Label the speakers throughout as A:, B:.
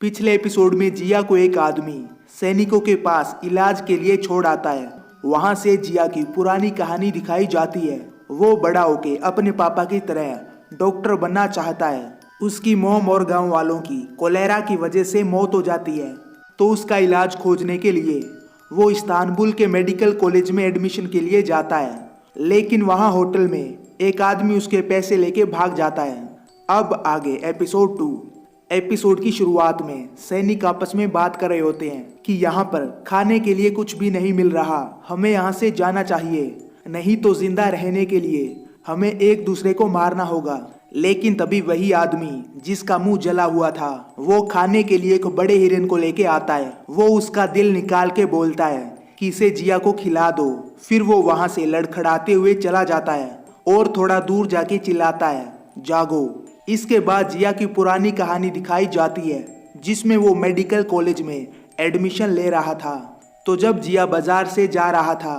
A: पिछले एपिसोड में जिया को एक आदमी सैनिकों के पास इलाज के लिए छोड़ आता है। वहां से जिया की पुरानी कहानी दिखाई जाती है। वो बड़ा होके अपने पापा की तरह डॉक्टर बनना चाहता है। उसकी मोम और गांव वालों की कोलेरा की वजह से मौत हो जाती है, तो उसका इलाज खोजने के लिए वो इस्तांबुल के मेडिकल कॉलेज में एडमिशन के लिए जाता है। लेकिन वहां होटल में एक आदमी उसके पैसे लेके भाग जाता है। अब आगे एपिसोड 2। एपिसोड की शुरुआत में सैनिक आपस में बात कर रहे होते हैं कि यहाँ पर खाने के लिए कुछ भी नहीं मिल रहा, हमें यहाँ से जाना चाहिए, नहीं तो जिंदा रहने के लिए हमें एक दूसरे को मारना होगा। लेकिन तभी वही आदमी जिसका मुंह जला हुआ था वो खाने के लिए एक बड़े हिरन को लेके आता है। वो उसका दिल निकाल के बोलता है कि इसे जिया को खिला दो। फिर वो वहां से लड़खड़ाते हुए चला जाता है और थोड़ा दूर जाके चिल्लाता है, जागो। इसके बाद जिया की पुरानी कहानी दिखाई जाती है, जिसमें वो मेडिकल कॉलेज में एडमिशन ले रहा था। तो जब जिया बाजार से जा रहा था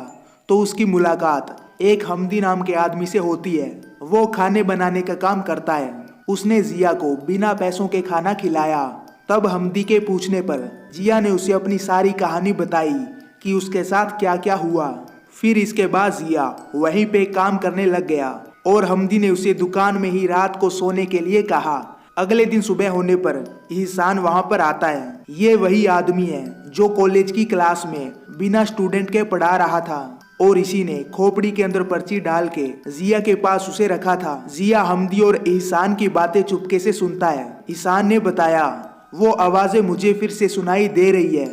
A: तो उसकी मुलाकात एक हमदी नाम के आदमी से होती है। वो खाने बनाने का काम करता है। उसने जिया को बिना पैसों के खाना खिलाया। तब हमदी के पूछने पर जिया ने उसे अपनी सारी कहानी बताई कि उसके साथ क्या क्या हुआ। फिर इसके बाद जिया वहीं पे काम करने लग गया और हमदी ने उसे दुकान में ही रात को सोने के लिए कहा। अगले दिन सुबह होने पर ihsan वहां पर आता है। ये वही आदमी है जो कॉलेज की क्लास में बिना स्टूडेंट के पढ़ा रहा था और इसी ने खोपड़ी के अंदर पर्ची डाल के जिया के पास उसे रखा था। जिया हमदी और ihsan की बातें चुपके से सुनता है। ihsan ने बताया, वो आवाजें मुझे फिर से सुनाई दे रही है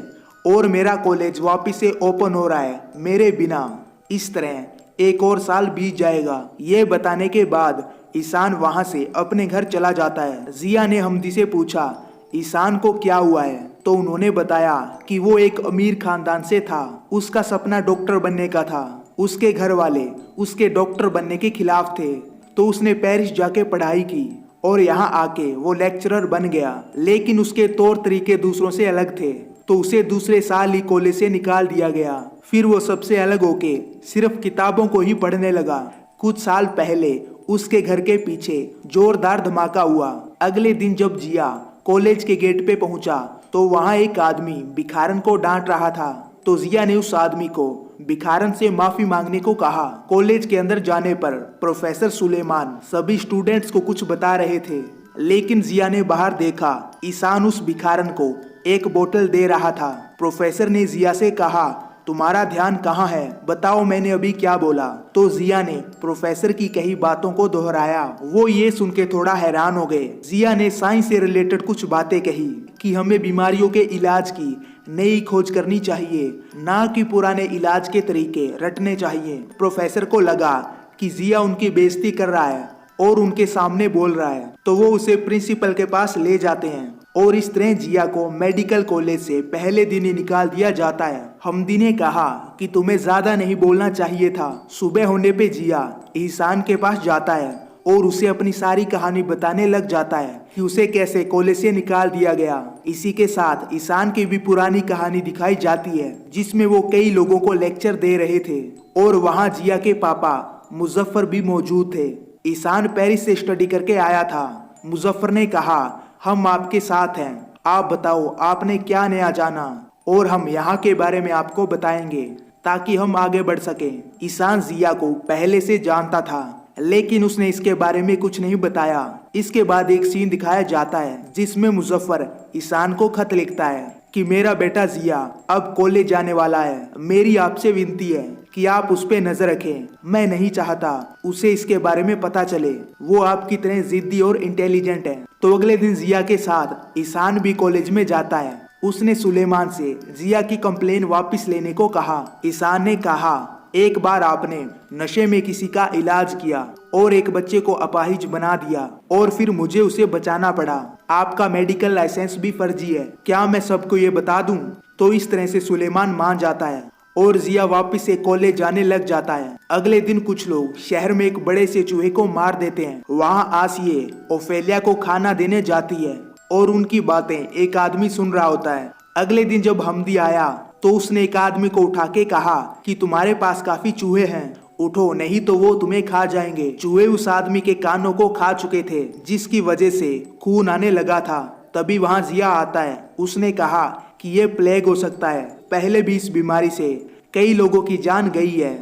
A: और मेरा कॉलेज वापिस से ओपन हो रहा है मेरे बिना। इस तरह एक और साल बीत जाएगा। ये बताने के बाद ihsan वहां से अपने घर चला जाता है। जिया ने हमदी से पूछा ihsan को क्या हुआ है, तो उन्होंने बताया कि वो एक अमीर खानदान से था। उसका सपना डॉक्टर बनने का था। उसके घर वाले उसके डॉक्टर बनने के खिलाफ थे, तो उसने पेरिस जाके पढ़ाई की और यहाँ आके वो लेक्चरर बन गया। लेकिन उसके तौर तरीके दूसरों से अलग थे, तो उसे दूसरे साल ही कॉलेज से निकाल दिया गया। फिर वो सबसे अलग होके सिर्फ किताबों को ही पढ़ने लगा। कुछ साल पहले उसके घर के पीछे जोरदार धमाका हुआ। अगले दिन जब जिया कॉलेज के गेट पे पहुंचा तो वहां एक आदमी भिखारन को डांट रहा था। तो जिया ने उस आदमी को भिखारन से माफी मांगने को कहा। कॉलेज के अंदर जाने पर प्रोफेसर सुलेमान सभी स्टूडेंट्स को कुछ बता रहे थे, लेकिन जिया ने बाहर देखा ihsan उस भिखारन को एक बोतल दे रहा था। प्रोफेसर ने जिया से कहा, तुम्हारा ध्यान कहाँ है, बताओ मैंने अभी क्या बोला। तो जिया ने प्रोफेसर की कही बातों को दोहराया। वो ये सुन के थोड़ा हैरान हो गए। जिया ने साइंस से रिलेटेड कुछ बातें कही कि हमें बीमारियों के इलाज की नई खोज करनी चाहिए, ना कि पुराने इलाज के तरीके रटने चाहिए। प्रोफेसर को लगा कि जिया उनकी बेइज्जती कर रहा है और उनके सामने बोल रहा है, तो वो उसे प्रिंसिपल के पास ले जाते हैं और इस तरह जिया को मेडिकल कॉलेज से पहले दिन ही निकाल दिया जाता है। हमदी ने कहा कि तुम्हें ज्यादा नहीं बोलना चाहिए था। सुबह होने पे जिया ihsan के पास जाता है और उसे अपनी सारी कहानी बताने लग जाता है कि उसे कैसे कॉलेज से निकाल दिया गया। इसी के साथ ihsan की भी पुरानी कहानी दिखाई जाती है, जिसमें वो कई लोगों को लेक्चर दे रहे थे और वहाँ जिया के पापा मुजफ्फर भी मौजूद थे। ihsan पेरिस से स्टडी करके आया था। मुजफ्फर ने कहा, हम आपके साथ हैं, आप बताओ आपने क्या नया जाना और हम यहाँ के बारे में आपको बताएंगे ताकि हम आगे बढ़ सकें। ihsan जिया को पहले से जानता था, लेकिन उसने इसके बारे में कुछ नहीं बताया। इसके बाद एक सीन दिखाया जाता है जिसमें मुजफ्फर ihsan को खत लिखता है कि मेरा बेटा जिया अब कॉलेज जाने वाला है, मेरी आपसे विनती है कि आप उस पे नजर रखें। मैं नहीं चाहता उसे इसके बारे में पता चले, वो आपकी तरह जिद्दी और इंटेलिजेंट है। तो अगले दिन जिया के साथ ihsan भी कॉलेज में जाता है। उसने सुलेमान से जिया की कंप्लेन वापस लेने को कहा। ihsan ने कहा, एक बार आपने नशे में किसी का इलाज किया और एक बच्चे को अपाहिज बना दिया और फिर मुझे उसे बचाना पड़ा। आपका मेडिकल लाइसेंस भी फर्जी है, क्या मैं सबको ये बता दूं? तो इस तरह से सुलेमान मान जाता है और जिया वापस से कॉलेज जाने लग जाता है। अगले दिन कुछ लोग शहर में एक बड़े से चूहे को मार देते हैं। वहाँ आसिये ओफेलिया को खाना देने जाती है और उनकी बातें एक आदमी सुन रहा होता है। अगले दिन जब हमदी आया तो उसने एक आदमी को उठा के कहा कि तुम्हारे पास काफी चूहे हैं, उठो नहीं तो वो तुम्हें खा जाएंगे। चूहे उस आदमी के कानों को खा चुके थे, जिसकी वजह से खून आने लगा था। तभी वहाँ जिया आता है। उसने कहा कि ये प्लेग हो सकता है, पहले भी इस बीमारी से कई लोगों की जान गई है।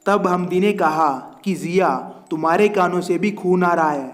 A: तब हमदी ने कहा कि जिया, तुम्हारे कानों से भी खून आ रहा है।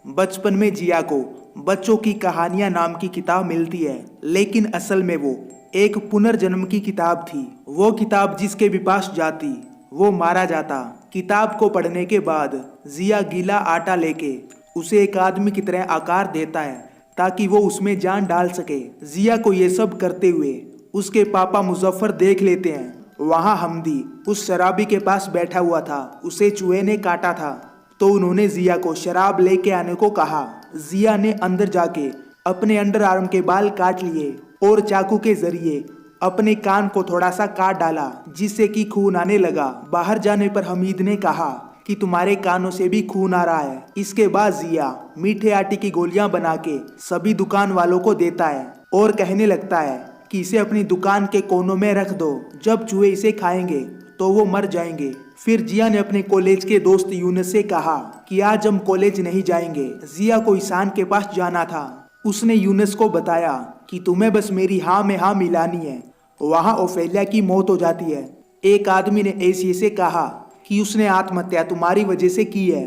A: बचपन में जिया को बच्चों की कहानियां नाम की किताब मिलती है, लेकिन असल में वो एक पुनर्जन्म की किताब थी। वो किताब जिसके भी पास जाती वो मारा जाता। किताब को पढ़ने के बाद जिया गीला आटा लेके उसे एक आदमी की तरह आकार देता है ताकि वो उसमें जान डाल सके। जिया को ये सब करते हुए उसके पापा मुजफ्फर देख लेते हैं। वहाँ हमदी उस शराबी के पास बैठा हुआ था, उसे चूहे ने काटा था, तो उन्होंने जिया को शराब लेके आने को कहा। जिया ने अंदर जाके अपने अंडर आर्म के बाल काट लिए और चाकू के जरिए अपने कान को थोड़ा सा काट डाला, जिससे कि खून आने लगा। बाहर जाने पर हमीद ने कहा कि तुम्हारे कानों से भी खून आ रहा है। इसके बाद जिया मीठे आटे की गोलियां बना के सभी दुकान वालों को देता है और कहने लगता है कि इसे अपनी दुकान के कोनों में रख दो, जब चूहे इसे खाएंगे तो वो मर जाएंगे। फिर जिया ने अपने कॉलेज के दोस्त यूनुस से कहा कि आज हम कॉलेज नहीं जाएंगे। जिया को ईशान के पास जाना था। उसने यूनुस को बताया कि तुम्हें बस मेरी हाँ में हाँ मिलानी है। वहाँ ओफेलिया की मौत हो जाती है। एक आदमी ने एसी से कहा कि उसने आत्महत्या तुम्हारी वजह से की है,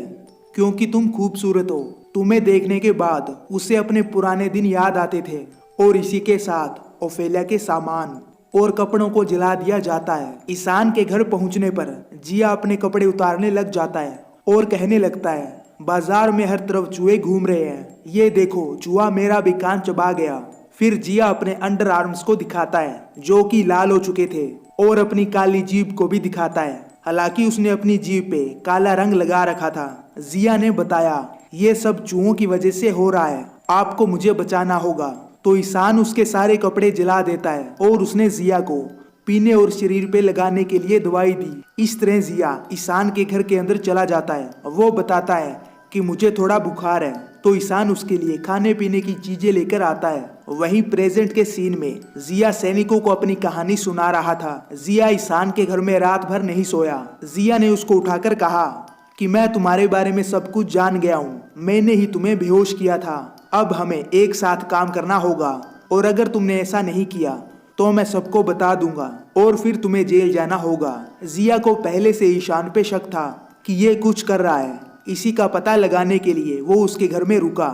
A: क्योंकि तुम खूबसूरत हो। तुम्हें देखने के बाद उसे अपने पुराने दिन याद आते थे और इसी के साथ ओफेलिया के सामान और कपड़ों को जला दिया जाता है। ईशान के घर पहुंचने पर जिया अपने कपड़े उतारने लग जाता है और कहने लगता है, बाजार में हर तरफ चूहे घूम रहे हैं, ये देखो चूहा मेरा भी कान चबा गया। फिर जिया अपने अंडर आर्म्स को दिखाता है जो कि लाल हो चुके थे और अपनी काली जीभ को भी दिखाता है। हालांकि उसने अपनी जीभ पे काला रंग लगा रखा था। जिया ने बताया, ये सब चूहों की वजह से हो रहा है, आपको मुझे बचाना होगा। तो ईशान उसके सारे कपड़े जला देता है और उसने जिया को पीने और शरीर पे लगाने के लिए दवाई दी। इस तरह जिया ईशान के घर के अंदर चला जाता है। वो बताता है कि मुझे थोड़ा बुखार है, तो ईशान उसके लिए खाने पीने की चीजें लेकर आता है। वहीं प्रेजेंट के सीन में जिया सैनिकों को अपनी कहानी सुना रहा था। जिया ईशान के घर में रात भर नहीं सोया। जिया ने उसको उठाकर कहा कि मैं तुम्हारे बारे में सब कुछ जान गया हूँ, मैंने ही तुम्हें बेहोश किया था। अब हमें एक साथ काम करना होगा और अगर तुमने ऐसा नहीं किया तो मैं सबको बता दूंगा और फिर तुम्हें जेल जाना होगा। जिया को पहले से ईशान पे शक था कि ये कुछ कर रहा है। इसी का पता लगाने के लिए वो उसके घर में रुका।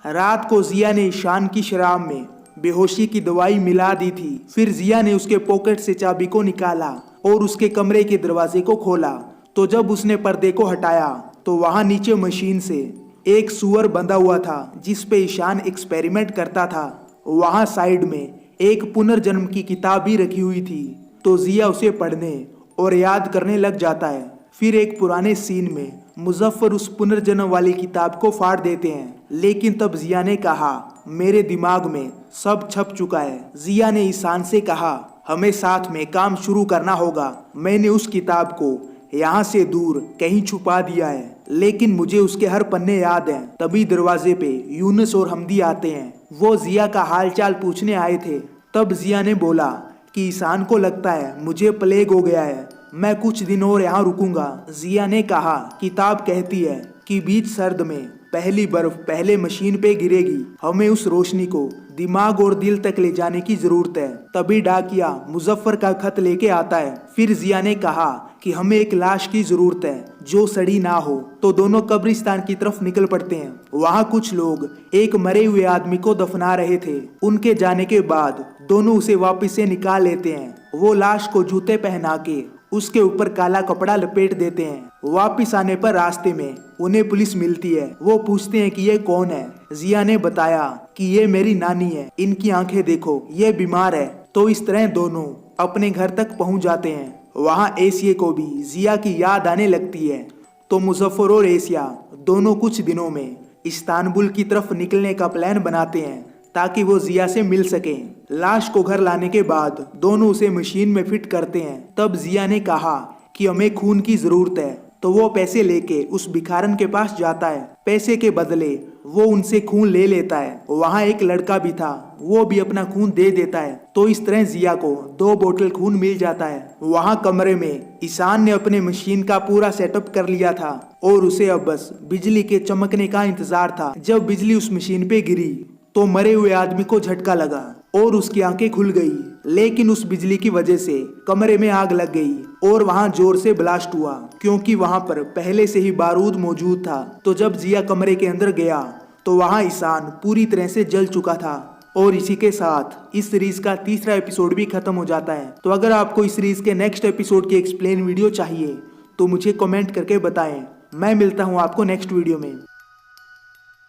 A: रात को जिया ने ईशान की शराब में बेहोशी की दवाई मिला दी थी। फिर जिया ने उसके पॉकेट से चाबी को निकाला और उसके कमरे के दरवाजे को खोला। तो जब उसने पर्दे को हटाया तो वहां नीचे मशीन से एक सुअर बंधा हुआ था जिस पे ईशान एक्सपेरिमेंट करता था। वहां साइड में एक पुनर्जन्म की किताब भी रखी हुई थी। तो जिया उसे पढ़ने और याद करने लग जाता है। फिर एक पुराने सीन में मुजफ्फर उस पुनर्जन्म वाली किताब को फाड़ देते हैं, लेकिन तब जिया ने कहा, मेरे दिमाग में सब छप चुका है। जिया ने ईशान से कहा, हमें साथ में काम शुरू करना होगा। मैंने उस किताब को यहाँ से दूर कहीं छुपा दिया है, लेकिन मुझे उसके हर पन्ने याद हैं। तभी दरवाजे पे यूनुस और हमदी आते हैं। वो जिया का हालचाल पूछने आए थे। तब जिया ने बोला कि ईशान को लगता है मुझे प्लेग हो गया है, मैं कुछ दिन और यहाँ रुकूंगा। जिया ने कहा, किताब कहती है कि बीच सर्द में पहली बर्फ पहले मशीन पे गिरेगी। हमें उस रोशनी को दिमाग और दिल तक ले जाने की जरूरत है। तभी डाकिया मुजफ्फर का खत लेके आता है। फिर जिया ने कहा कि हमें एक लाश की जरूरत है जो सड़ी ना हो। तो दोनों कब्रिस्तान की तरफ निकल पड़ते हैं। वहाँ कुछ लोग एक मरे हुए आदमी को दफना रहे थे। उनके जाने के बाद दोनों उसे वापस से निकाल लेते हैं। वो लाश को जूते पहना के उसके ऊपर काला कपड़ा लपेट देते हैं। वापिस आने पर रास्ते में उन्हें पुलिस मिलती है। वो पूछते हैं कि ये कौन है। जिया ने बताया कि ये मेरी नानी है, इनकी आंखें देखो, ये बीमार है। तो इस तरह दोनों अपने घर तक पहुंच जाते हैं। वहाँ एशिया को भी जिया की याद आने लगती है। तो मुजफ्फर और एशिया दोनों कुछ दिनों में इस्तांबुल की तरफ निकलने का प्लान बनाते हैं ताकि वो जिया से मिल सकें। लाश को घर लाने के बाद दोनों उसे मशीन में फिट करते हैं। तब जिया ने कहा कि हमें खून की जरूरत है। तो वो पैसे लेके उस भिखारन के पास जाता है। पैसे के बदले वो उनसे खून ले लेता है। वहाँ एक लड़का भी था, वो भी अपना खून दे देता है। तो इस तरह जिया को 2 बोतल खून मिल जाता है। वहाँ कमरे में ईशान ने अपने मशीन का पूरा सेटअप कर लिया था और उसे अब बस बिजली के चमकने का इंतजार था। जब बिजली उस मशीन पे गिरी तो तो मरे हुए आदमी को झटका लगा और उसकी आंखें खुल गई, लेकिन उस बिजली की वजह से कमरे में आग लग गई और वहां जोर से ब्लास्ट हुआ क्योंकि वहां पर पहले से ही बारूद मौजूद था। तो जब जिया कमरे के अंदर गया तो वहां ईशान पूरी तरह से जल चुका था। और इसी के साथ इस सीरीज का तीसरा एपिसोड भी खत्म हो जाता है। तो अगर आपको इस सीरीज के नेक्स्ट एपिसोड की एक्सप्लेन वीडियो चाहिए तो मुझे कमेंट करके बताएं। मैं मिलता हूं आपको नेक्स्ट वीडियो में।